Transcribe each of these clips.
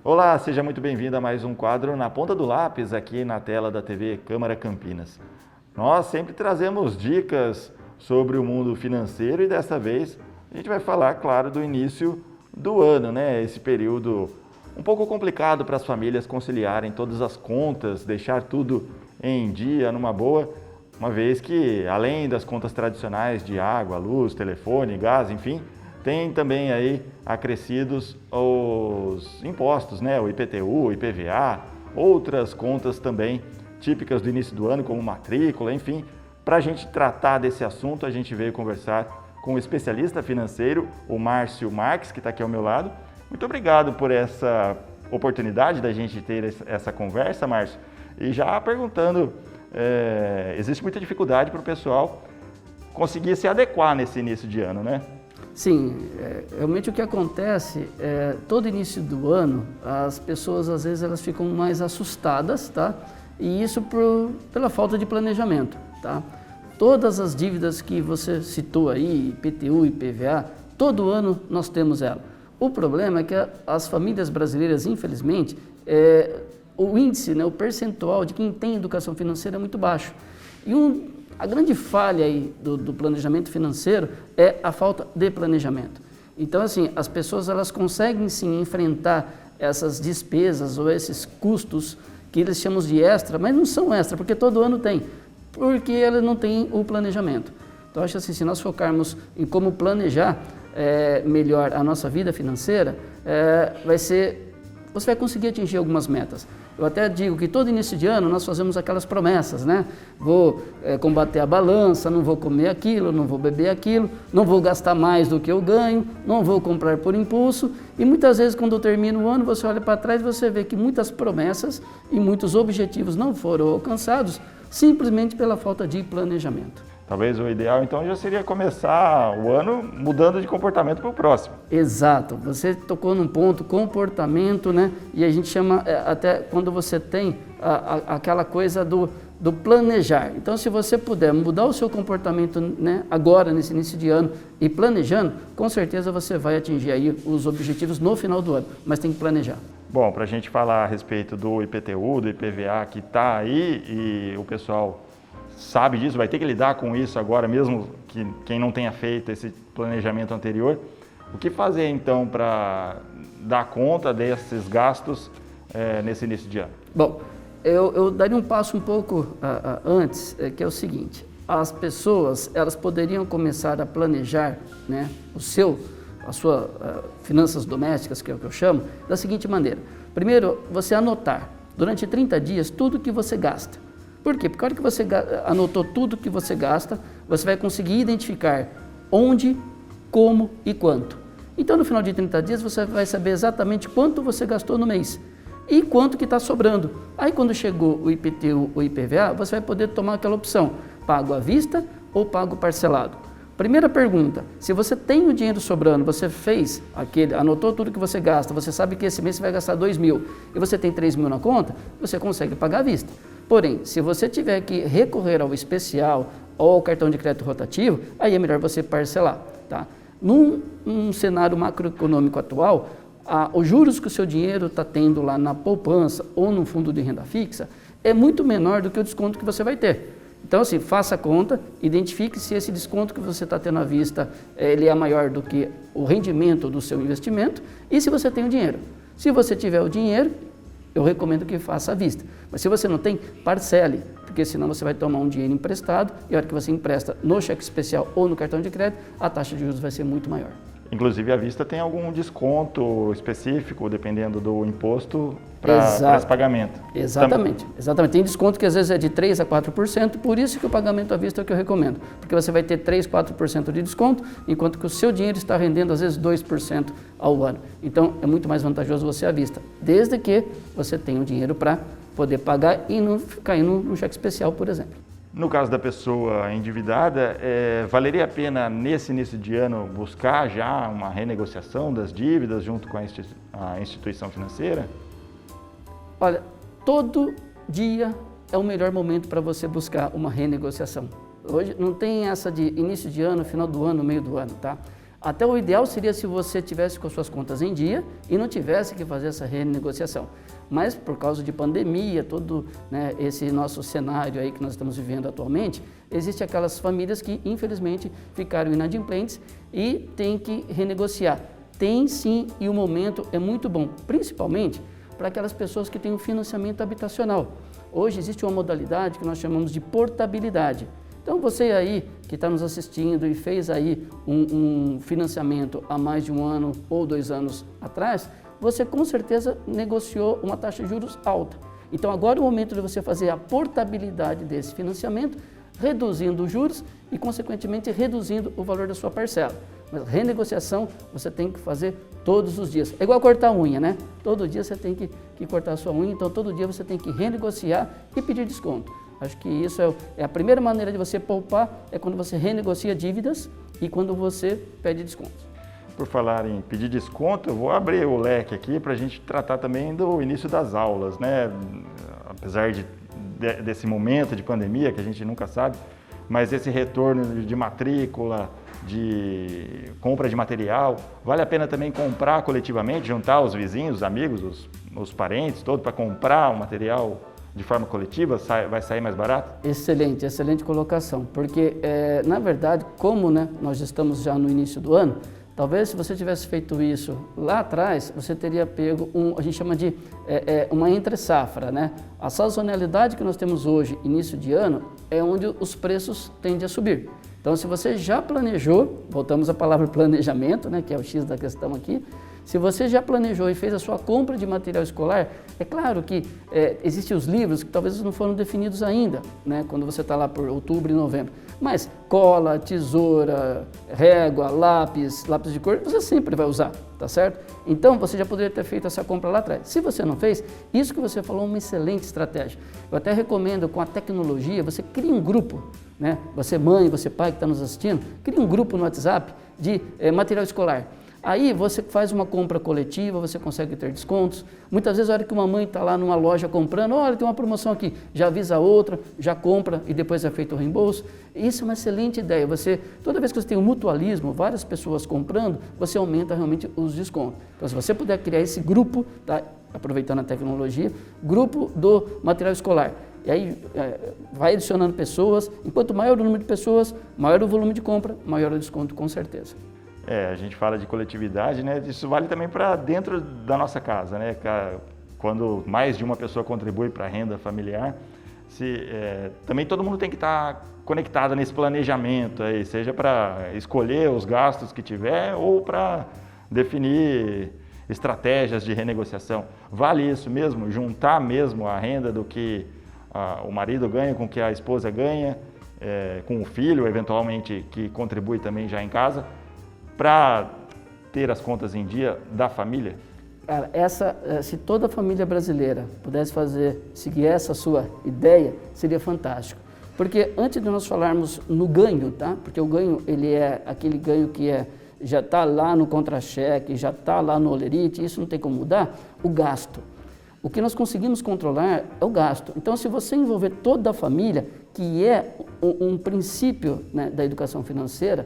Olá, seja muito bem-vindo a mais um quadro Na Ponta do Lápis aqui na tela da TV Câmara Campinas. Nós sempre trazemos dicas sobre o mundo financeiro e dessa vez a gente vai falar, claro, do início do ano, né? Esse período um pouco complicado para as famílias conciliarem todas as contas, deixar tudo em dia, numa boa, uma vez que além das contas tradicionais de água, luz, telefone, gás, enfim, tem também aí acrescidos os impostos, né? O IPTU, o IPVA, outras contas também típicas do início do ano, como matrícula, enfim. Para a gente tratar desse assunto, a gente veio conversar com o especialista financeiro, o Márcio Marques, que está aqui ao meu lado. Muito obrigado por essa oportunidade da gente ter essa conversa, Márcio. E já perguntando, existe muita dificuldade para o pessoal conseguir se adequar nesse início de ano, né? Sim, realmente o que acontece é todo início do ano as pessoas às vezes elas ficam mais assustadas, tá? E isso pela falta de planejamento, tá? Todas as dívidas que você citou aí, IPTU, IPVA, todo ano nós temos ela. O problema é que as famílias brasileiras, infelizmente, o índice, né, o percentual de quem tem educação financeira é muito baixo. E a grande falha aí do planejamento financeiro é a falta de planejamento. Então, assim, as pessoas elas conseguem sim enfrentar essas despesas ou esses custos que eles chamam de extra, mas não são extra, porque todo ano tem, porque elas não têm o planejamento. Então, acho assim, se nós focarmos em como planejar melhor a nossa vida financeira, você vai conseguir atingir algumas metas. Eu até digo que todo início de ano nós fazemos aquelas promessas, né? Vou combater a balança, não vou comer aquilo, não vou beber aquilo, não vou gastar mais do que eu ganho, não vou comprar por impulso. E muitas vezes quando termina o ano você olha para trás e você vê que muitas promessas e muitos objetivos não foram alcançados simplesmente pela falta de planejamento. Talvez o ideal, então, já seria começar o ano mudando de comportamento para o próximo. Exato. Você tocou num ponto, comportamento, né? E a gente chama, até quando você tem aquela coisa do planejar. Então, se você puder mudar o seu comportamento, né, agora, nesse início de ano, e planejando, com certeza você vai atingir aí os objetivos no final do ano. Mas tem que planejar. Bom, para a gente falar a respeito do IPTU, do IPVA, que está aí e o pessoal sabe disso, vai ter que lidar com isso agora, mesmo que quem não tenha feito esse planejamento anterior. O que fazer então para dar conta desses gastos nesse início de ano? Bom, eu daria um passo um pouco antes, que é o seguinte: as pessoas elas poderiam começar a planejar, né, as suas finanças domésticas, que é o que eu chamo, da seguinte maneira. Primeiro, você anotar durante 30 dias tudo que você gasta. Por quê? Porque a hora que você anotou tudo que você gasta, você vai conseguir identificar onde, como e quanto. Então, no final de 30 dias, você vai saber exatamente quanto você gastou no mês e quanto que está sobrando. Aí, quando chegou o IPTU ou IPVA, você vai poder tomar aquela opção, pago à vista ou pago parcelado. Primeira pergunta, se você tem o dinheiro sobrando, você anotou tudo que você gasta, você sabe que esse mês você vai gastar 2.000 e você tem 3.000 na conta, você consegue pagar à vista. Porém, se você tiver que recorrer ao especial ou ao cartão de crédito rotativo, aí é melhor você parcelar, tá? Num cenário macroeconômico atual, os juros que o seu dinheiro está tendo lá na poupança ou no fundo de renda fixa é muito menor do que o desconto que você vai ter. Então, assim, faça a conta, identifique se esse desconto que você está tendo à vista ele é maior do que o rendimento do seu investimento e se você tem o dinheiro. Se você tiver o dinheiro, eu recomendo que faça à vista. Mas se você não tem, parcele, porque senão você vai tomar um dinheiro emprestado e a hora que você empresta no cheque especial ou no cartão de crédito, a taxa de juros vai ser muito maior. Inclusive, à vista tem algum desconto específico, dependendo do imposto, para esse pagamento. Exatamente. Tem desconto que às vezes é de 3% a 4%, por isso que o pagamento à vista é o que eu recomendo. Porque você vai ter 3%, 4% de desconto, enquanto que o seu dinheiro está rendendo às vezes 2% ao ano. Então, é muito mais vantajoso você à vista, desde que você tenha o dinheiro para poder pagar e não cair no cheque especial, por exemplo. No caso da pessoa endividada, valeria a pena, nesse início de ano, buscar já uma renegociação das dívidas junto com a instituição financeira? Olha, todo dia é o melhor momento para você buscar uma renegociação. Hoje não tem essa de início de ano, final do ano, meio do ano, tá? Até o ideal seria se você tivesse com as suas contas em dia e não tivesse que fazer essa renegociação. Mas por causa de pandemia, todo, né, esse nosso cenário aí que nós estamos vivendo atualmente, existem aquelas famílias que infelizmente ficaram inadimplentes e tem que renegociar. Tem sim, e o momento é muito bom, principalmente para aquelas pessoas que têm um financiamento habitacional. Hoje existe uma modalidade que nós chamamos de portabilidade. Então você aí que está nos assistindo e fez aí um financiamento há mais de 1 ano ou 2 anos atrás, você com certeza negociou uma taxa de juros alta. Então agora é o momento de você fazer a portabilidade desse financiamento, reduzindo os juros e consequentemente reduzindo o valor da sua parcela. Mas renegociação você tem que fazer todos os dias. É igual cortar a unha, né? Todo dia você tem que cortar a sua unha, então todo dia você tem que renegociar e pedir desconto. Acho que isso é a primeira maneira de você poupar, é quando você renegocia dívidas e quando você pede desconto. Por falar em pedir desconto, eu vou abrir o leque aqui para a gente tratar também do início das aulas, né? Apesar desse momento de pandemia, que a gente nunca sabe, mas esse retorno de matrícula, de compra de material, vale a pena também comprar coletivamente, juntar os vizinhos, os amigos, os parentes, todos para comprar o material de forma coletiva, vai sair mais barato? Excelente, excelente colocação, porque na verdade, como né, nós estamos já no início do ano, talvez se você tivesse feito isso lá atrás, você teria pego a gente chama de uma entre-safra, né? A sazonalidade que nós temos hoje, início de ano, é onde os preços tendem a subir. Então, se você já planejou, voltamos à palavra planejamento, né, que é o X da questão aqui, se você já planejou e fez a sua compra de material escolar, é claro que existem os livros que talvez não foram definidos ainda, né, quando você está lá por outubro e novembro. Mas cola, tesoura, régua, lápis de cor, você sempre vai usar, tá certo? Então, você já poderia ter feito essa compra lá atrás. Se você não fez, isso que você falou é uma excelente estratégia. Eu até recomendo, com a tecnologia, você cria um grupo, né? Você mãe, você pai que está nos assistindo, cria um grupo no WhatsApp de material escolar. Aí você faz uma compra coletiva, você consegue ter descontos. Muitas vezes, a hora que uma mãe está lá numa loja comprando, olha, tem uma promoção aqui, já avisa a outra, já compra e depois é feito o reembolso. Isso é uma excelente ideia. Toda vez que você tem um mutualismo, várias pessoas comprando, você aumenta realmente os descontos. Então, se você puder criar esse grupo, tá? Aproveitando a tecnologia, grupo do material escolar. E aí vai adicionando pessoas, enquanto maior o número de pessoas, maior o volume de compra, maior o desconto, com certeza. A gente fala de coletividade, né? Isso vale também para dentro da nossa casa, né? Quando mais de uma pessoa contribui para a renda familiar, também todo mundo tem que estar conectado nesse planejamento, aí, seja para escolher os gastos que tiver ou para definir estratégias de renegociação. Vale isso mesmo? Juntar mesmo a renda do que o marido ganha com o que a esposa ganha, com o filho, eventualmente, que contribui também já em casa, para ter as contas em dia da família? Cara, se toda a família brasileira pudesse seguir essa sua ideia, seria fantástico. Porque antes de nós falarmos no ganho, tá? Porque o ganho, ele é aquele ganho que já está lá no contra-cheque, já está lá no olerite, isso não tem como mudar, o gasto. O que nós conseguimos controlar é o gasto. Então, se você envolver toda a família, que é um princípio, né, da educação financeira,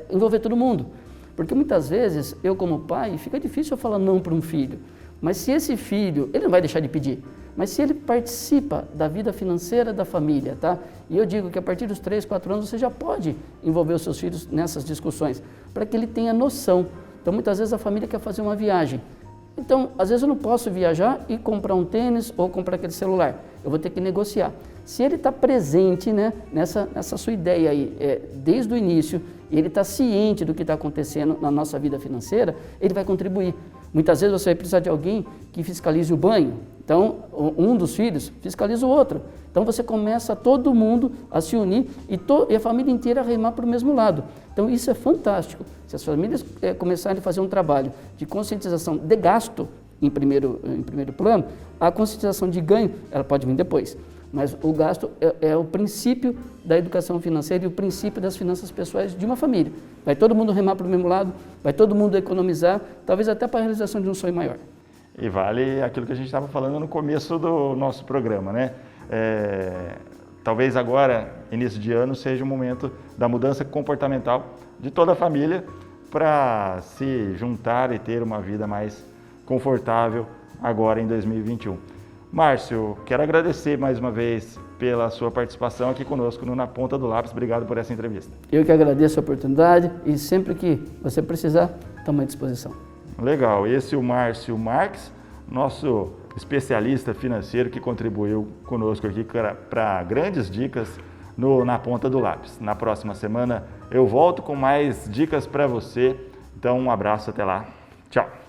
envolver todo mundo. Porque muitas vezes, eu como pai, fica difícil eu falar não para um filho. Mas se esse filho, ele não vai deixar de pedir, mas se ele participa da vida financeira da família, tá? E eu digo que a partir dos 3, 4 anos você já pode envolver os seus filhos nessas discussões, para que ele tenha noção. Então, muitas vezes a família quer fazer uma viagem. Então, às vezes eu não posso viajar e comprar um tênis ou comprar aquele celular. Eu vou ter que negociar. Se ele está presente, né, nessa sua ideia aí, desde o início, e ele está ciente do que está acontecendo na nossa vida financeira, ele vai contribuir. Muitas vezes você vai precisar de alguém que fiscalize o banho. Então, um dos filhos fiscaliza o outro. Então, você começa todo mundo a se unir e a família inteira a remar para o mesmo lado. Então, isso é fantástico. Se as famílias começarem a fazer um trabalho de conscientização de gasto em primeiro plano, a conscientização de ganho, ela pode vir depois. Mas o gasto é o princípio da educação financeira e o princípio das finanças pessoais de uma família. Vai todo mundo remar para o mesmo lado, vai todo mundo economizar, talvez até para a realização de um sonho maior. E vale aquilo que a gente estava falando no começo do nosso programa, né? Talvez agora, início de ano, seja o momento da mudança comportamental de toda a família para se juntar e ter uma vida mais confortável agora em 2021. Márcio, quero agradecer mais uma vez pela sua participação aqui conosco no Na Ponta do Lápis. Obrigado por essa entrevista. Eu que agradeço a oportunidade e sempre que você precisar, estamos à disposição. Legal, esse é o Márcio Marques, nosso especialista financeiro que contribuiu conosco aqui para grandes dicas Na Ponta do Lápis. Na próxima semana eu volto com mais dicas para você. Então um abraço, até lá. Tchau.